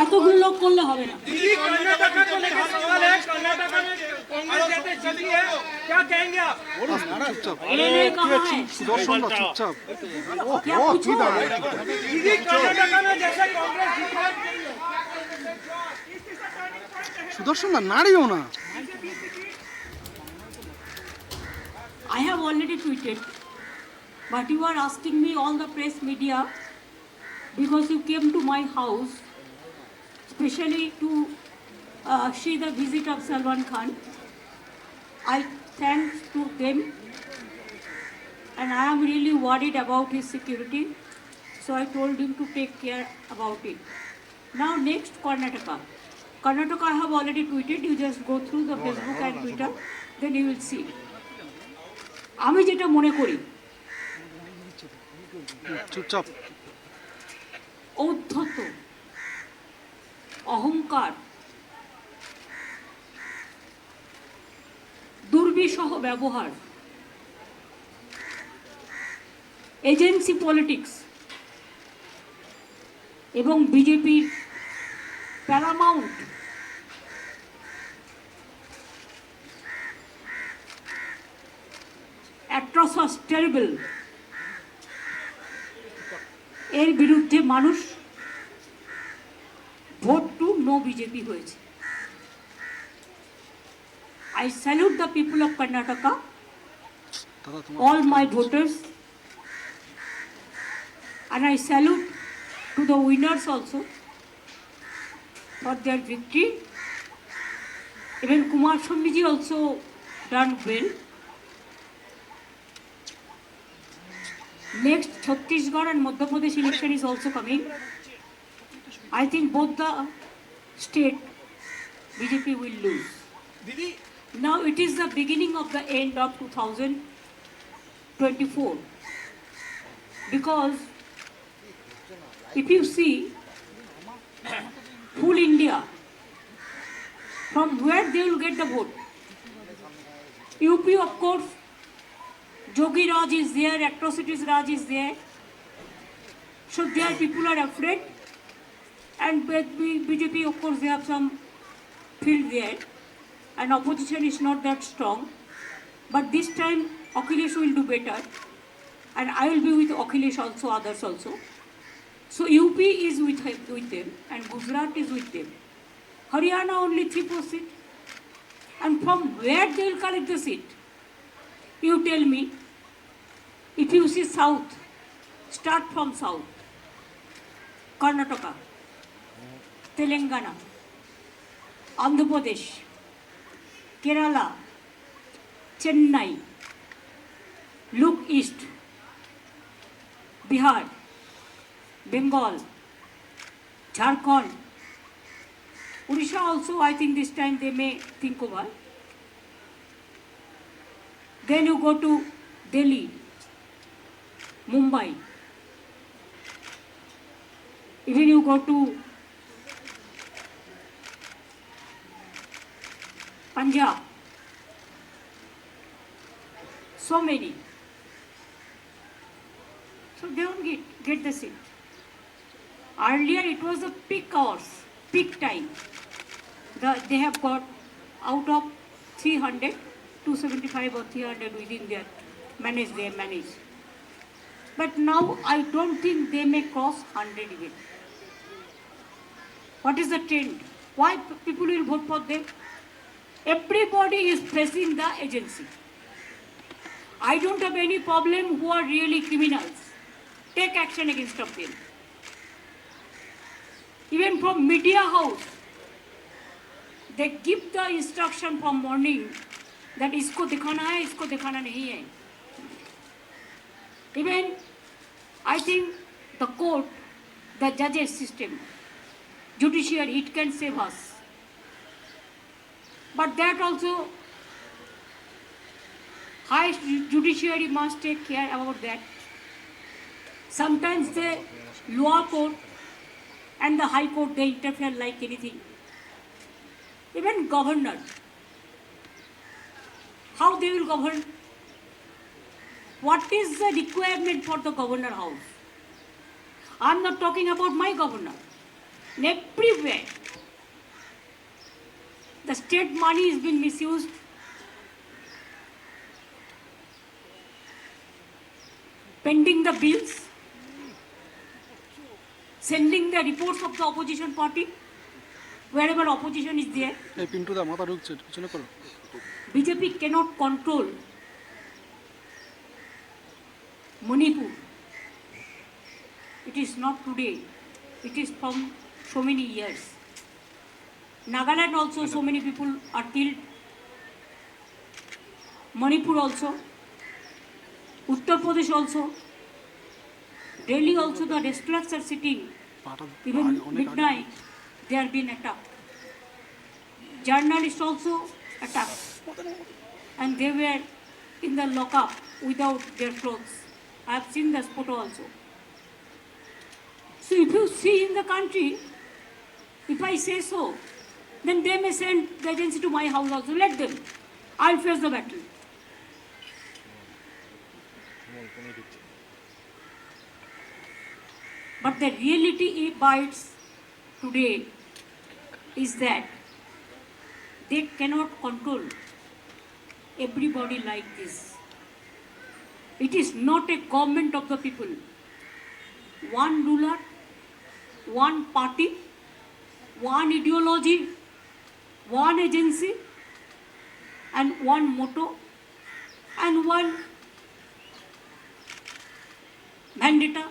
এতগুলো লোক করলে হবে না। সুদর্শন না নারীও না। I have already tweeted, but you are asking me, all the press media, because you came to my house especially to see the visit of Salman Khan. I thanks to them, and I am really worried about his security, so I told him to take care about it. Now next, Karnataka. Karnataka I have already tweeted, you just go through the Facebook and Twitter, then you will see. আমি যেটা মনে করি, চুপচাপ, ঔদ্ধত্য, অহংকার, দুর্বিষহ ব্যবহার, agency politics এবং বিজেপির প্যারামাউন্ট atrocious, terrible, এর বিরুদ্ধে মানুষ ভোট টু নো বিজেপি হয়েছে। I salute the people of Karnataka, all my voters, and I salute to the winners also for their victory. Even Kumar Swamiji also done well. Next, Chhattisgarh and Madhya Pradesh election is also coming. I think both the state BJP will lose. Now it is the beginning of the end of 2024, because if you see full India, from where they will get the vote? UP, of course, Jogi Raj is there, atrocities Raj is there. So their people are afraid, and BJP, of course, they have some field there, and opposition is not that strong. But this time, Akhilesh will do better, and I will be with Akhilesh also, others also. So UP is with them and Gujarat is with them. Haryana only 3%. And from where they will collect the seat? You tell me. If you see south, start from south. Karnataka, Telangana, Andhra Pradesh, Kerala, Chennai, look east, Bihar, Bengal, Jharkhand, Odisha also, I think this time they may think over. Then you go to Delhi, Mumbai, even you go to Punjab, so many. So they don't get the seat. Earlier it was the peak hours, peak time. They have got out of 300, 275 or 300 within their they manage. But now I don't think they may cross 100 even. What is the trend? Why people will vote for them? Everybody is pressing the agency. I don't have any problem who are really criminals. Take action against them. Even from media house, they give the instruction from morning that isko dikhana hai, isko dikhana nahi hai. Even I think the court, the judges system, judiciary, it can save us. But that also, high judiciary must take care about that. Sometimes the lower court and the high court, they interfere like anything. Even governor, how they will govern? What is the requirement for the governor house? I'm not talking about my governor. In everywhere, the state money is being misused. Pending the bills, sending the reports of the opposition party, wherever opposition is there. BJP cannot control Manipur. It is not today. It is from so many years. Nagaland also, so many people are killed. Manipur also. Uttar Pradesh also. Delhi also, the restaurants are sitting. Even midnight, they are being attacked. Journalists also attacked. And they were in the lockup without their clothes. I have seen this photo also. So if you see in the country, if I say so, then they may send the agency to my house also. Let them. I'll face the battle. But the reality bites today is that they cannot control everybody like this. It is not a government of the people. One ruler, one party, one ideology, one agency, and one motto, and one vendetta,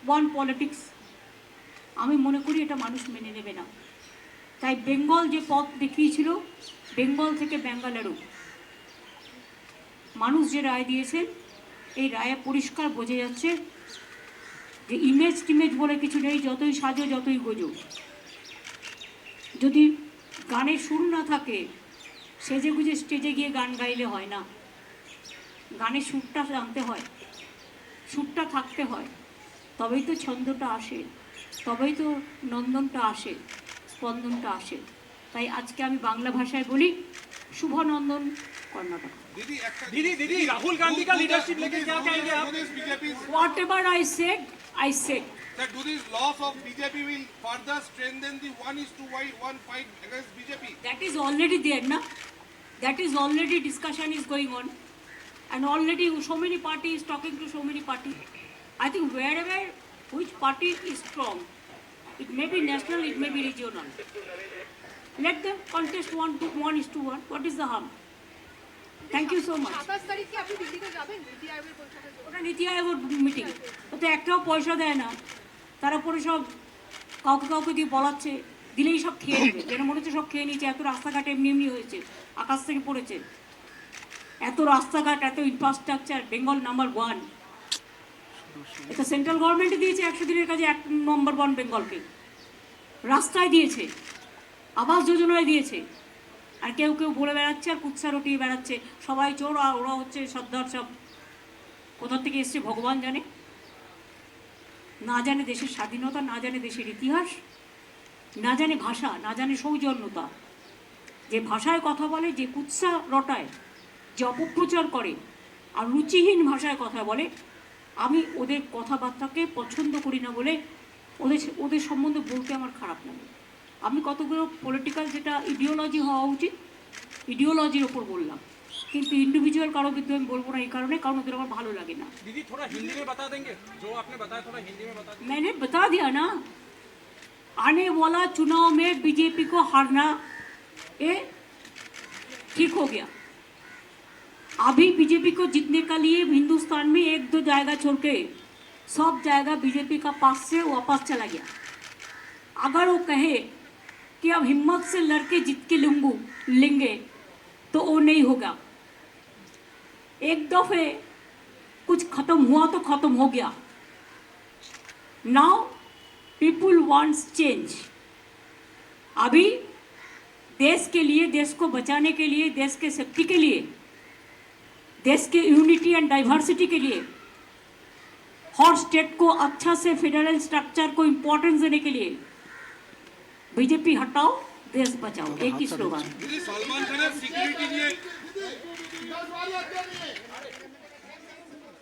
one politics. আমি মনে করি এটা মানুষ মেনে নেবে না। তাই বেঙ্গল যে পথ দেখিয়েছিল, বেঙ্গল থেকে ব্যাঙ্গালুরু, মানুষ যে রায় দিয়েছেন, এই রায়ে পরিষ্কার বোঝা যাচ্ছে যে ইমেজ টিমেজ বলে কিছু নেই। যতই সাজো, যতই গোজো, যদি গানের সুর না থাকে, সেজে গুজে স্টেজে গিয়ে গান গাইলে হয় না। গানের সুরটা জানতে হয়, সুরটা থাকতে হয়, তবেই তো ছন্দটা আসে, তবেই তো নন্দনটা আসে, স্পন্দনটা আসে। তাই আজকে আমি বাংলা ভাষায় বলি, শুভ নন্দন কর্ণাটক। दीदी राहुल गांधी का लीडरशिप लेके क्या कहेंगे आप? Whatever I said, I said. That do these laws of BJP will further strengthen the 1:1 fight against BJP? That is already there, na? That is already discussion is going on, and already so many parties talking to so many parties. I think wherever which party is strong. It may be national, it may be regional. Let them contest 1:1. What is the harm? Thank you so much. 27 তারিখ কি আপনি দিল্লিতে যাবেন নীতি আয়োগের বৈঠকে? ওটা নীতি আয়োগের meeting, ওতে একটাও পয়সা দেয় না, তার উপরে সব কাউকে দিয়ে বলাচ্ছে, দিলেই সব খেয়ে নেবে, যেন মনে হচ্ছে সব খেয়ে নিয়েছে। এত রাস্তাঘাট এমনি এমনি হয়েছে, আকাশ থেকে পড়েছে, এত রাস্তাঘাট, এত ইনফ্রাস্ট্রাকচার, বেঙ্গল নাম্বার 1। এটা সেন্ট্রাল গভর্নমেন্টে দিয়েছে 100 দিনের কাজে নম্বর 1 বেঙ্গলকে, রাস্তায় দিয়েছে, আবাস যোজনায় দিয়েছে। আর কেউ বলে বেড়াচ্ছে আর কুৎসা রটিয়ে বেড়াচ্ছে, সবাই চোর আর ওরা হচ্ছে সর্দার। সব কোথা থেকে এসছে ভগবান জানে, না জানে দেশের স্বাধীনতা, না জানে দেশের ইতিহাস, না জানে ভাষা, না জানে সৌজন্যতা। যে ভাষায় কথা বলে, যে কুৎসা রটায়, যে অপপ্রচার করে আর রুচিহীন ভাষায় কথা বলে, আমি ওদের কথাবার্তাকে পছন্দ করি না বলে ওদের সম্বন্ধে বলতে আমার খারাপ লাগে। আমি কতগুলো পলিটিক্যাল যেটা ইডিওলজি হওয়া উচিত, ইডিওলজির ওপর বললাম, কিন্তু ইন্ডিভিজুয়াল কারো বিরুদ্ধে আমি বলবো না, এই কারণে কারণ ওদের আমার ভালো লাগে না। दीदी थोड़ा हिंदी में बता देंगे जो आपने बताया, थोड़ा हिंदी में बता देंगे। मैंने बता दिया ना, आने वाला चुनाव में बीजेपी को हारना ये ठीक हो गया। अभी बीजेपी को जीतने का लिए हिंदुस्तान में 1-2 जाएगा छोड़ के सब जाएगा बीजेपी का पास से वापस चला गया। अगर वो कहे कि अब हिम्मत से लड़के जीत के लेंगे तो वो नहीं होगा। एक दफे कुछ खत्म हुआ तो खत्म हो गया। Now people wants change. अभी देश के लिए, देश को बचाने के लिए, देश के सेफ्टी के लिए, देश के यूनिटी एंड डाइवर्सिटी के लिए, हर स्टेट को अच्छा से फेडरल स्ट्रक्चर को इम्पोर्टेंस देने के लिए बीजेपी हटाओ, देश बचाओ, एक ही स्लोगन। দিদি, সলমান খানের সিকিউরিটি নিয়ে